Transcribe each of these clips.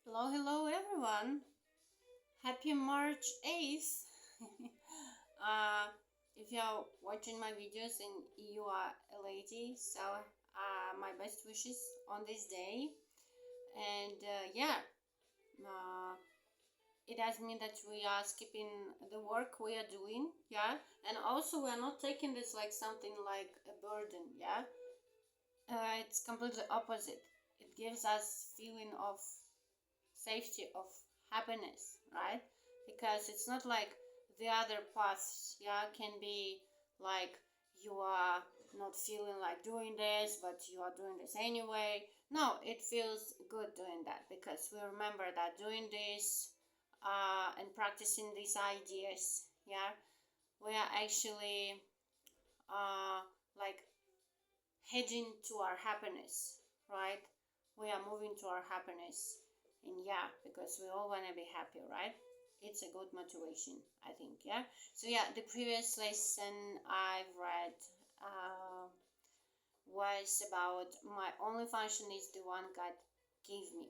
Hello, hello everyone. Happy March 8th. uh, if you're watching my videos and you are a lady, so my best wishes on this day. And uh, it does mean that we are skipping the work we are doing, yeah. And also, we are not taking this like something like a burden, yeah. It's completely opposite. It gives us feeling of safety, of happiness, right? Because it's not like the other paths, yeah, can be like you are not feeling like doing this, but you are doing this anyway. No, it feels good doing that because we remember that doing this and practicing these ideas, yeah, we are actually uh, like heading to our happiness, right? We are moving to our happiness. And yeah, because we all want to be happy, right? It's a good motivation, I think, yeah. So yeah, the previous lesson I've read was about my only function is the one God gave me.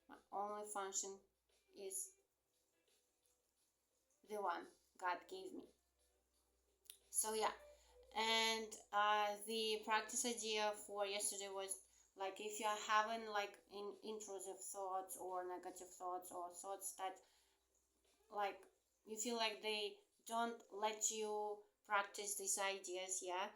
My only function is the one God gave me. So yeah, and the practice idea for yesterday was like if you're having like intrusive thoughts or negative thoughts or thoughts that like you feel like they don't let you practice these ideas, yeah,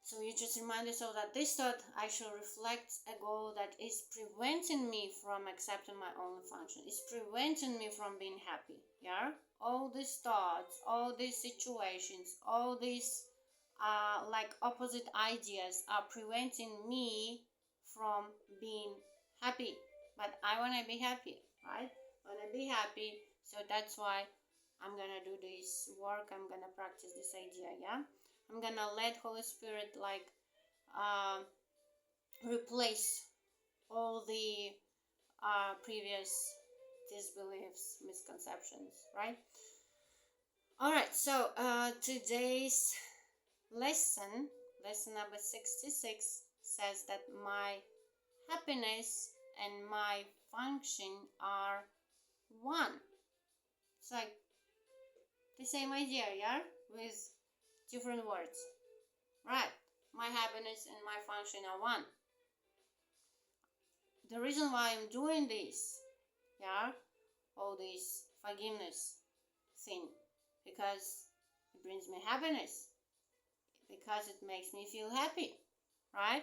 so you just remind yourself that this thought actually reflects a goal that is preventing me from accepting my own function. It's preventing me from being happy. Yeah? All these thoughts, all these situations, all these like opposite ideas are preventing me from being happy. But I want to be happy, right? I want to be happy. So that's why I'm gonna do this work. I'm gonna practice this idea. Yeah. I'm gonna let Holy Spirit like uh, replace all the previous disbeliefs, misconceptions, right? All right. So today's lesson, lesson number 66, says that my happiness and my function are one. It's like the same idea, yeah, with different words, right? My happiness and my function are one. The reason why I'm doing this, yeah, all this forgiveness thing, because it brings me happiness, because it makes me feel happy, right?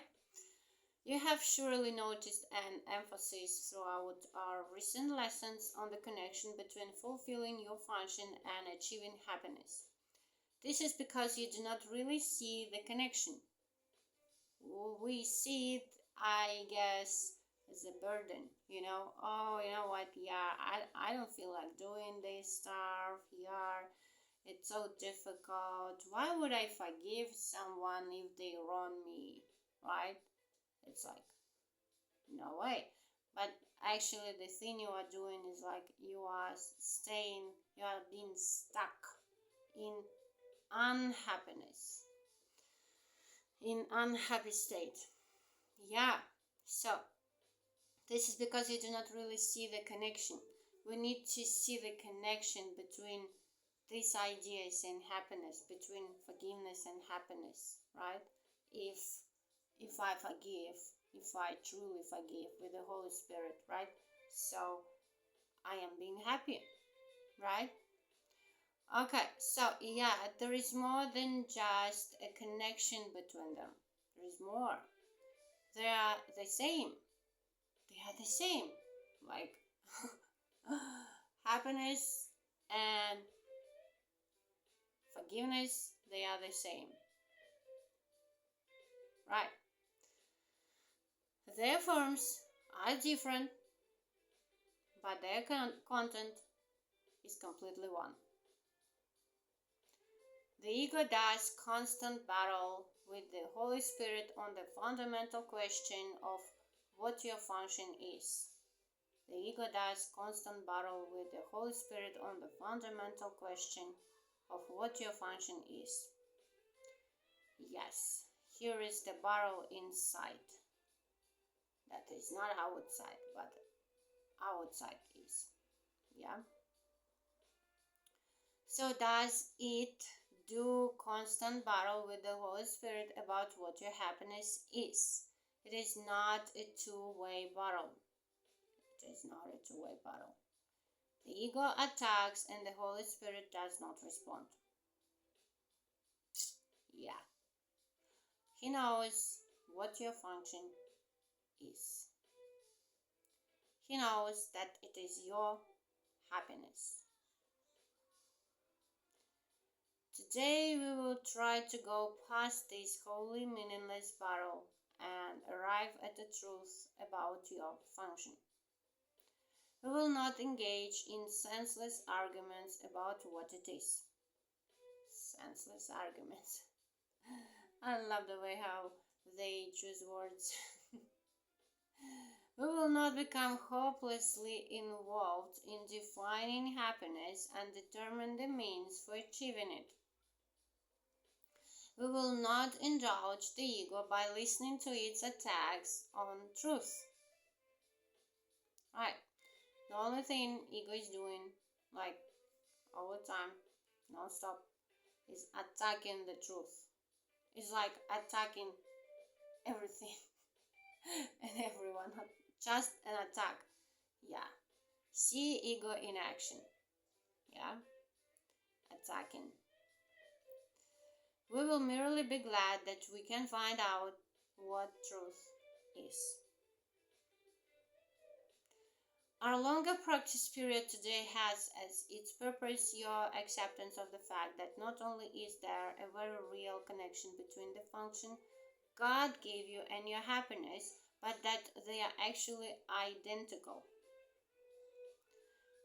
You have surely noticed an emphasis throughout our recent lessons on the connection between fulfilling your function and achieving happiness. This is because you do not really see the connection. We see it, I guess, as a burden, you know. Oh, you know what? Yeah, I don't feel like doing this stuff. Yeah, it's so difficult. Why would I forgive someone if they wrong me? Right? It's like, no way. But actually, the thing you are doing is like you are staying, you are being stuck in unhappiness, in unhappy state. Yeah. So this is because you do not really see the connection. We need to see the connection between these ideas and happiness, between forgiveness and happiness, right? If if I forgive, if I truly forgive with the Holy Spirit, right? So I am being happy, right? Okay, so yeah, there is more than just a connection between them. There is more. They are the same. They are the same. Like happiness and forgiveness, they are the same, right? Their forms are different, but their content is completely one. The ego does constant battle with the Holy Spirit on the fundamental question of what your function is. The ego does constant battle with the Holy Spirit on the fundamental question of what your function is. Yes, here is the battle inside. That is not outside, but outside is. Yeah. So does it do constant battle with the Holy Spirit about what your happiness is? It is not a two-way battle. It is not a two-way battle. The ego attacks and the Holy Spirit does not respond. Yeah. He knows what your function is. He knows that it is your happiness. Today we will try to go past this wholly meaningless battle and arrive at the truth about your function. We will not engage in senseless arguments about what it is. Senseless arguments. I love the way how they choose words. We will not become hopelessly involved in defining happiness and determine the means for achieving it. We will not indulge the ego by listening to its attacks on truth. Right. The only thing ego is doing, like all the time, non-stop, is attacking the truth. It's like attacking everything and everyone. Just an attack. Yeah. See ego in action. Yeah. Attacking. We will merely be glad that we can find out what truth is. Our longer practice period today has as its purpose your acceptance of the fact that not only is there a very real connection between the function God gave you and your happiness, but that they are actually identical.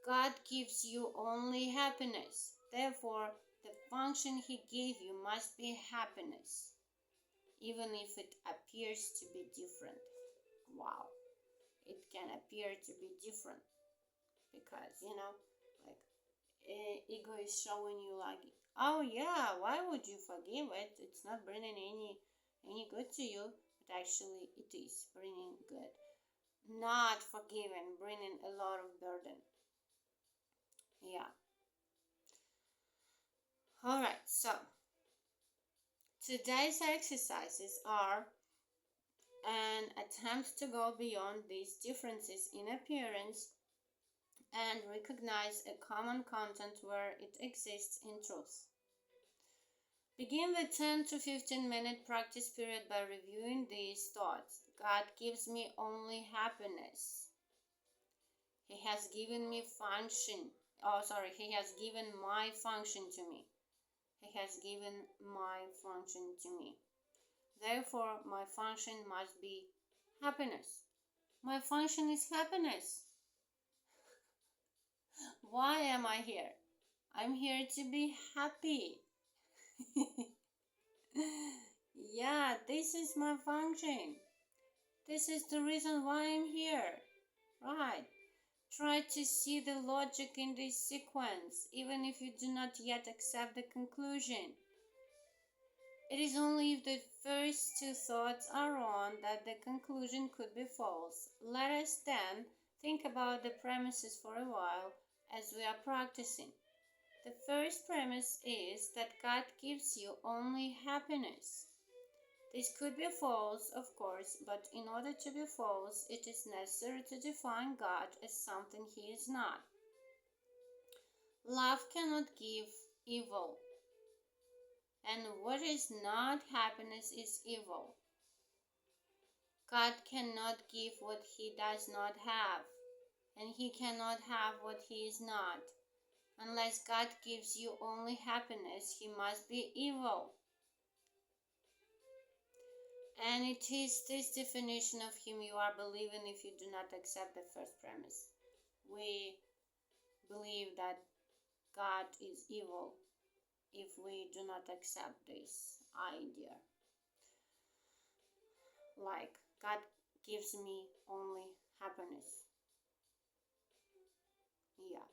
God gives you only happiness. Therefore, the function He gave you must be happiness, even if it appears to be different. Wow. It can appear to be different because, like ego is showing you like, oh yeah, why would you forgive it? It's not bringing any good to you, but actually it is bringing good. Not forgiving, bringing a lot of burden. Yeah. All right, so today's exercises are an attempt to go beyond these differences in appearance and recognize a common content where it exists in truth. Begin the 10 to 15 minute practice period by reviewing these thoughts. God gives me only happiness. He has given me function. He has given my function to me. He has given my function to me. Therefore, my function must be happiness. My function is happiness. Why am I here? I'm here to be happy. Yeah, this is my function. This is the reason why I'm here. Right. Try to see the logic in this sequence, even if you do not yet accept the conclusion. It is only if the first two thoughts are wrong that the conclusion could be false. Let us then think about the premises for a while as we are practicing. The first premise is that God gives you only happiness. This could be false, of course, but in order to be false, it is necessary to define God as something He is not. Love cannot give evil, and what is not happiness is evil. God cannot give what He does not have, and He cannot have what He is not. Unless God gives you only happiness, He must be evil. And it is this definition of Him you are believing if you do not accept the first premise. We believe that God is evil if we do not accept this idea. Like, God gives me only happiness. Yeah.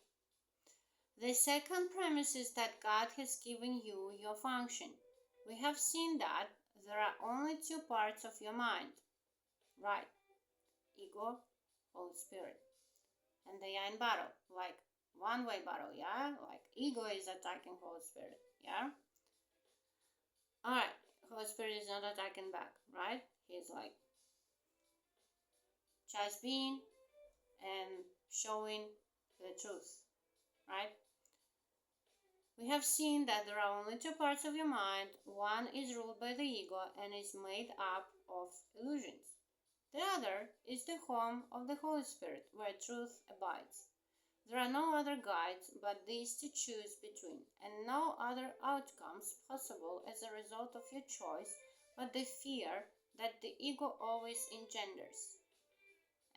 The second premise is that God has given you your function. We have seen that there are only two parts of your mind. Right. Ego, Holy Spirit. and they are in battle, like one-way battle, yeah? Like ego is attacking Holy Spirit, yeah? Alright, Holy Spirit is not attacking back, right? He's like just being and showing the truth, right? We have seen that there are only two parts of your mind. One is ruled by the ego and is made up of illusions. The other is the home of the Holy Spirit, where truth abides. There are no other guides but these to choose between, and no other outcomes possible as a result of your choice but the fear that the ego always engenders,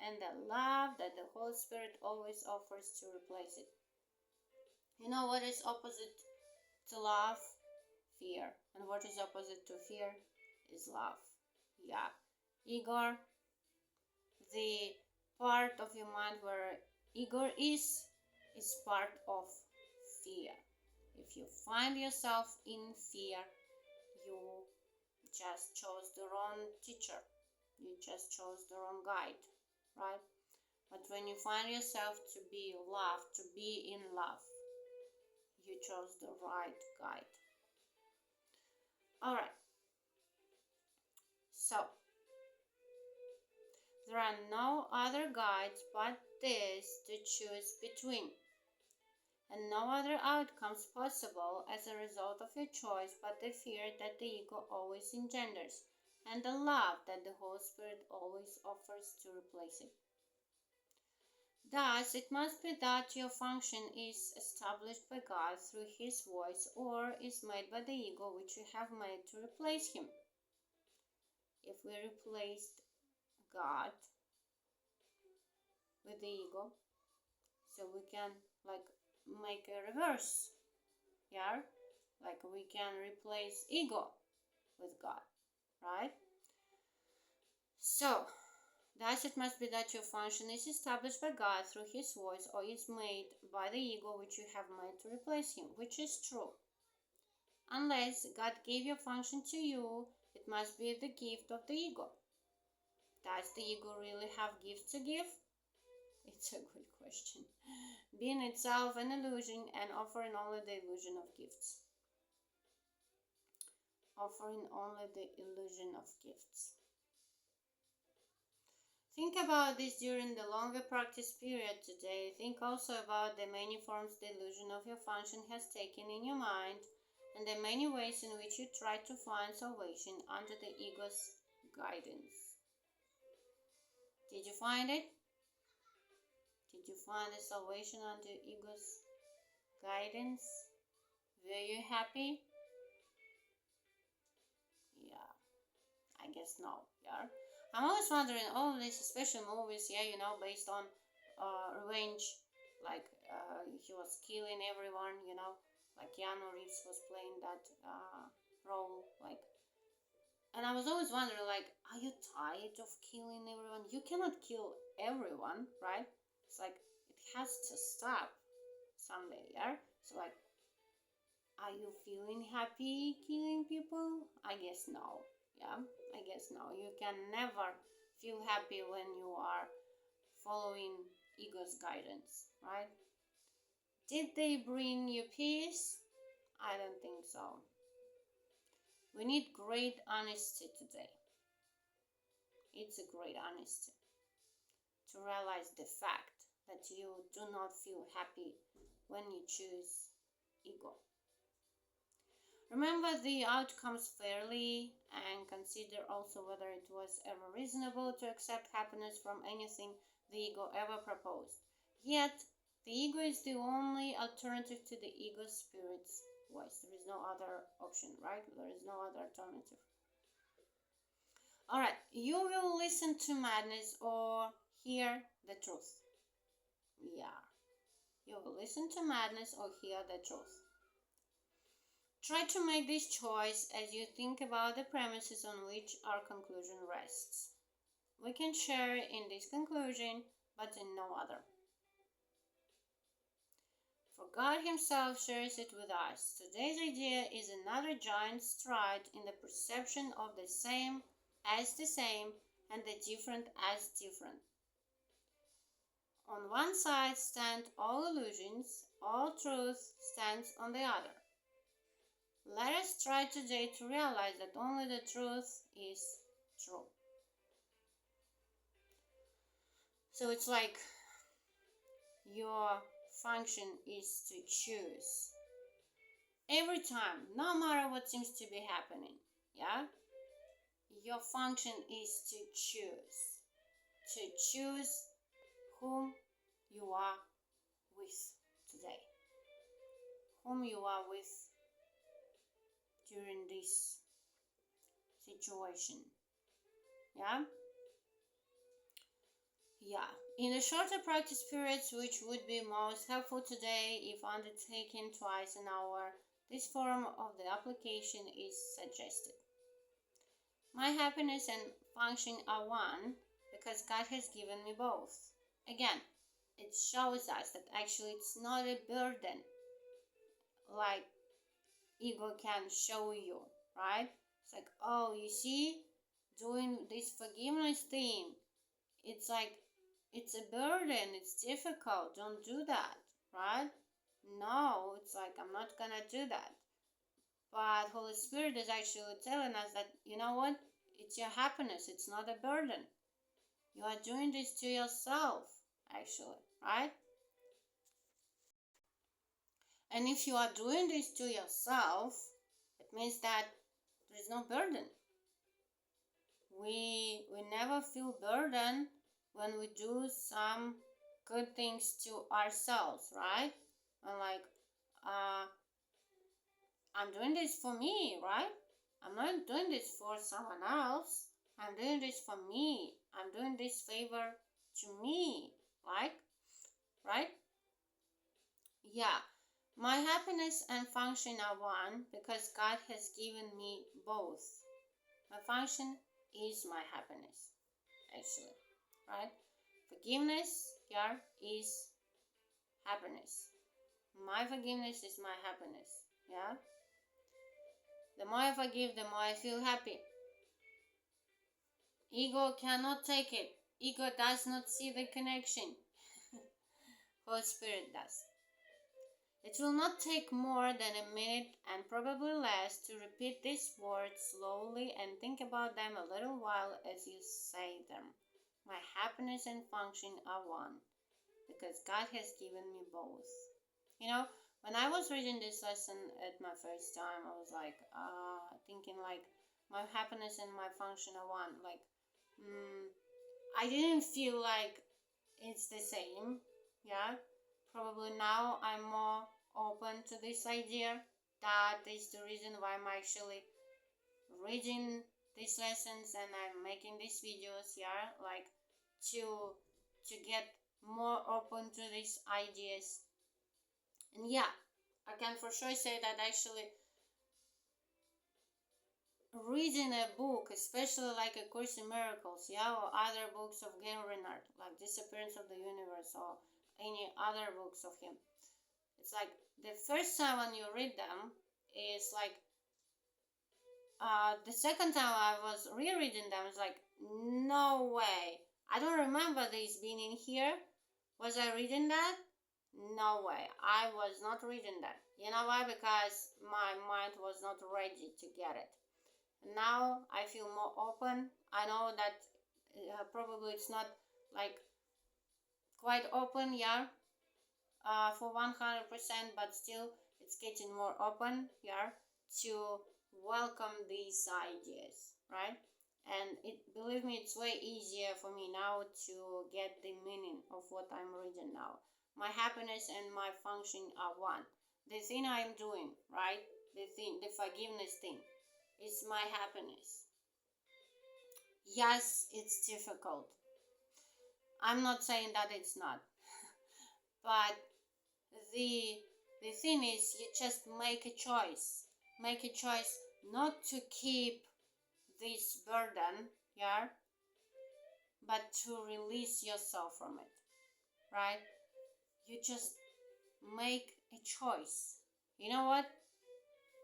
and the love that the Holy Spirit always offers to replace it. You know what is opposite to love? Fear. And what is opposite to fear? Is love. Yeah. Igor, the part of your mind where Igor is part of fear. If you find yourself in fear, you just chose the wrong teacher. You just chose the wrong guide, right? But when you find yourself to be loved, to be in love, you chose the right guide. Alright. So, there are no other guides but this to choose between, and no other outcomes possible as a result of your choice but the fear that the ego always engenders, and the love that the Holy Spirit always offers to replace it. Thus, it must be that your function is established by God through His voice, or is made by the ego which you have made to replace Him. If we replaced God with the ego, so we can like make a reverse, yeah, like we can replace ego with God, right? So thus it must be that your function is established by God through His voice, or is made by the ego which you have made to replace Him, which is true. Unless God gave your function to you, it must be the gift of the ego. Does the ego really have gifts to give? It's a good question. Being itself an illusion and offering only the illusion of gifts. Offering only the illusion of gifts. Think about this during the longer practice period today. Think also about the many forms the illusion of your function has taken in your mind, and the many ways in which you try to find salvation under the ego's guidance. Did you find it? Did you find the salvation under ego's guidance? Were you happy? Yeah, I guess no. Yeah. I'm always wondering all of these special movies, yeah, based on revenge, like he was killing everyone, like Keanu Reeves was playing that role, like, and I was always wondering, like, are you tired of killing everyone? You cannot kill everyone, right? It's like it has to stop someday, yeah. So like, are you feeling happy killing people? I guess no. Yeah, I guess no. You can never feel happy when you are following ego's guidance, right? Did they bring you peace? I don't think so. We need great honesty today. It's a great honesty to realize the fact that you do not feel happy when you choose ego. Remember the outcomes fairly, and consider also whether it was ever reasonable to accept happiness from anything the ego ever proposed. Yet, the ego is the only alternative to the ego spirit's voice. There is no other option, right? There is no other alternative. Alright, you will listen to madness or hear the truth. Yeah, you will listen to madness or hear the truth. Try to make this choice as you think about the premises on which our conclusion rests. We can share in this conclusion, but in no other. For God Himself shares it with us. Today's idea is another giant stride in the perception of the same as the same and the different as different. on one side stand all illusions, all truth stands on the other. Let us try today to realize that only the truth is true. So it's like your function is to choose. Every time, no matter what seems to be happening, yeah? Your function is to choose. To choose whom you are with today. Whom you are with during this situation. Yeah? Yeah. In the shorter practice periods, which would be most helpful today if undertaken twice an hour, this form of the application is suggested. My happiness and function are one because God has given me both. Again, it shows us that actually it's not a burden like ego can show you, right? It's like, oh, you see, doing this forgiveness thing, it's like, it's a burden, it's difficult, don't do that, right? No, it's like, I'm not gonna do that. But Holy Spirit is actually telling us that, you know what? It's your happiness, it's not a burden. You are doing this to yourself, actually, right? And if you are doing this to yourself, it means that there is no burden. We never feel burden when we do some good things to ourselves, right? And like, I'm doing this for me, right? I'm not doing this for someone else. I'm doing this for me. I'm doing this favor to me, right? Yeah. My happiness and function are one because God has given me both. My function is my happiness, actually, right? Forgiveness, yeah, is happiness. My forgiveness is my happiness, yeah? The more I forgive, the more I feel happy. Ego cannot take it. Ego does not see the connection. Holy Spirit does. It will not take more than a minute and probably less to repeat these words slowly and think about them a little while as you say them. My happiness and function are one because God has given me both. You know, when I was reading this lesson at my first time, I was like, thinking like, my happiness and my function are one. Like, I didn't feel like it's the same. Yeah, probably now I'm more open to this idea. That is the reason why I'm actually reading these lessons and I'm making these videos. Yeah, like to get more open to these ideas. And yeah, I can for sure say that actually reading a book, especially like A Course in Miracles, yeah, or other books of Gail Renard, like Disappearance of the Universe, or any other books of him, it's like the first time when you read them is like, the second time I was rereading them, it's like, no way, I don't remember this being in here. Was I reading that? No way, I was not reading that. You know why? Because my mind was not ready to get it. Now I feel more open. I know that probably it's not like quite open, yeah, for 100%, but still it's getting more open, yeah, to welcome these ideas, right? And believe me, it's way easier for me now to get the meaning of what I'm reading now. My happiness and my function are one. The thing I'm doing, right? The forgiveness thing, is my happiness. Yes, it's difficult. I'm not saying that it's not. But the thing is, you just make a choice. Make a choice not to keep this burden, yeah, but to release yourself from it, right? You just make a choice. You know what?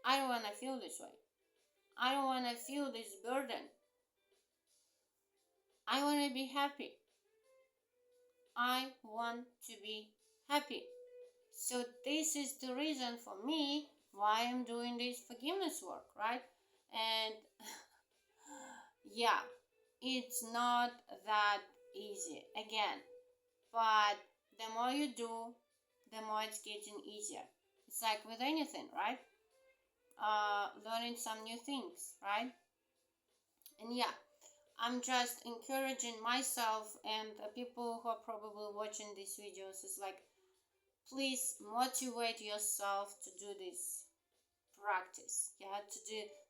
I don't want to feel this way. I don't want to feel this burden. I want to be happy. I want to be happy. So this is the reason for me why I'm doing this forgiveness work, right? And yeah, it's not that easy again, but the more you do, the more it's getting easier. It's like with anything, right? Learning some new things, right? And yeah, I'm just encouraging myself and the people who are probably watching these videos is like, please motivate yourself to do this practice. Yeah,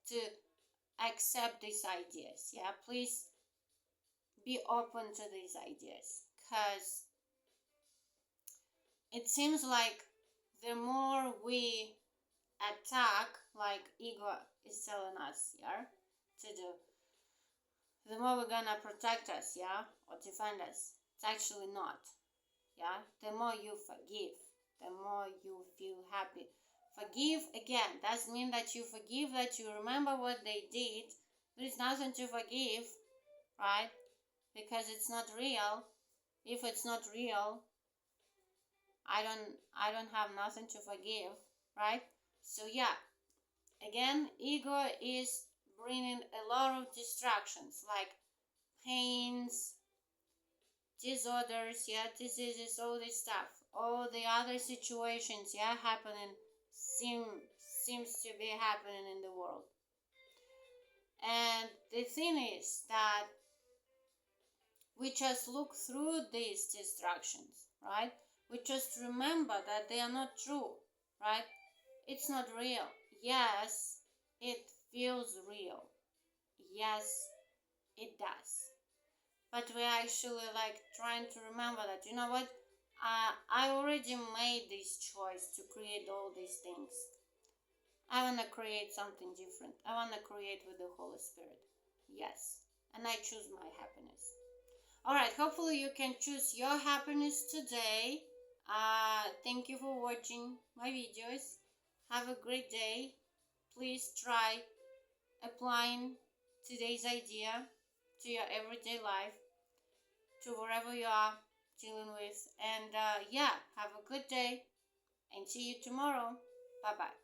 to accept these ideas. Yeah, please be open to these ideas, because it seems like the more we attack, like ego is telling us, yeah, to do, the more we're gonna protect us, yeah, or defend us. It's actually not. Yeah, the more you forgive, the more you feel happy. Forgive again, doesn't mean that you forgive, that you remember what they did. There is nothing to forgive, right? Because it's not real. If it's not real, I don't have nothing to forgive, right? So yeah, again, ego is bringing a lot of distractions like pains, disorders, yeah, diseases, all this stuff, all the other situations, yeah, happening, seem seems to be happening in the world. And the thing is that we just look through these distractions, right? We just remember that they are not true, right? It's not real. Yes, it feels real. Yes, it does. But we're actually like trying to remember that, you know what? I already made this choice to create all these things. I want to create something different. I want to create with the Holy Spirit. Yes. And I choose my happiness. All right. Hopefully you can choose your happiness today. Thank you for watching my videos. Have a great day. Please try applying today's idea to your everyday life, to wherever you are dealing with. And yeah, have a good day and see you tomorrow. Bye bye.